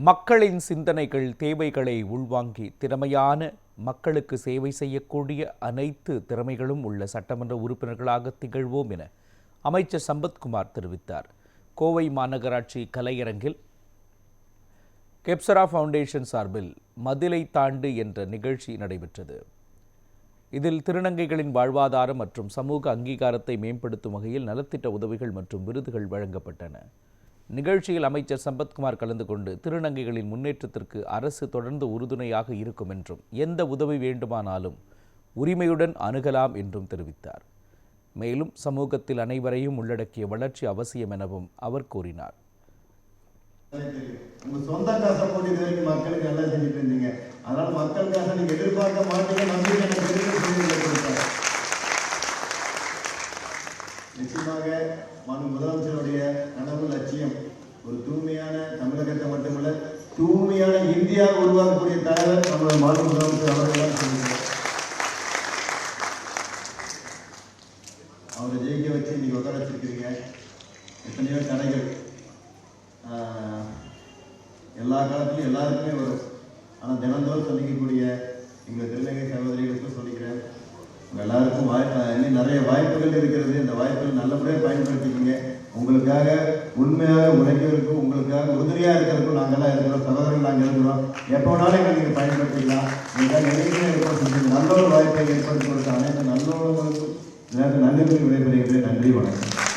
மக்களின் சிந்தனைகள் தேவைகளை உள்வாங்கி திறமையான மக்களுக்கு சேவை செய்யக்கூடிய அனைத்து திறமைகளும் உள்ள சட்டமன்ற உறுப்பினர்களாக திகழ்வோம் என அமைச்சர் சம்பத்குமார் தெரிவித்தார். கோவை மாநகராட்சி கலையரங்கில் கெப்சரா ஃபவுண்டேஷன் சார்பில் மதிலை தாண்டு என்ற நிகழ்ச்சி நடைபெற்றது. இதில் திருநங்கைகளின் வாழ்வாதாரம் மற்றும் சமூக அங்கீகாரத்தை மேம்படுத்தும் வகையில் நலத்திட்ட உதவிகள் மற்றும் விருதுகள் வழங்கப்பட்டன. நிகழ்ச்சியில் அமைச்சர் சம்பத்குமார் கலந்து கொண்டு திருநங்கைகளின் முன்னேற்றத்திற்கு அரசு தொடர்ந்து உறுதுணையாக இருக்கும் என்றும் எந்த உதவி வேண்டுமானாலும் உரிமையுடன் அணுகலாம் என்றும் தெரிவித்தார். மேலும் சமூகத்தில் அனைவரையும் உள்ளடக்கிய வளர்ச்சி அவசியம் எனவும் அவர் கூறினார். உங்க சொந்த காசை போட்டு இது வரைக்கும் மக்களுக்கு நல்லா செஞ்சுட்டு இருந்தீங்க. அதனால மக்கள் காசை நீங்க எதிர்பார்க்க மாட்டீங்க. நிச்சயமாக முதலமைச்சருடைய கனவு லட்சியம் ஒரு தூய்மையான தமிழகத்தை மட்டுமல்ல தூய்மையான இந்தியா உருவாக்கக்கூடிய தலைவர் நம்மளோட மாநில முதலமைச்சர் அவர்கள் சொல்லுங்க. அவரை ஜெயிக்க வச்சு இன்னைக்கு உட்கார வச்சிருக்கிறீங்க. எத்தனையோ தடைகள் எல்லா காலத்திலும் எல்லாருக்குமே வரும். ஆனால் தினந்தோறும் சந்திக்கக்கூடிய எங்கள் திருநங்கை சகோதரிகளுக்கும் சொல்லிக்கிறேன், உங்கள் எல்லாருக்கும் இன்னும் நிறைய வாய்ப்புகள் இருக்கிறது. இந்த வாய்ப்புகள் நல்லபடியாக பயன்படுத்திக்கிங்க. உங்களுக்காக உண்மையாக உழைக்கிறதுக்கும் உங்களுக்காக உறுதுணையாக இருக்கிறதுக்கும் நாங்கள்லாம் இருக்கிறோம். சகோதரர்கள் நாங்கள் இருக்கிறோம். எப்போ வேணாலும் எங்களை நீங்கள் பயன்படுத்திக்கலாம். நீங்கள் நினைக்கிறேன் ஏற்படுத்தி நல்ல ஒரு வாய்ப்பை ஏற்படுத்தி கொடுத்த அனைத்து நல்லவர்களுக்கும் நன்றி விடைபெறுகிறேன். நன்றி, வணக்கம்.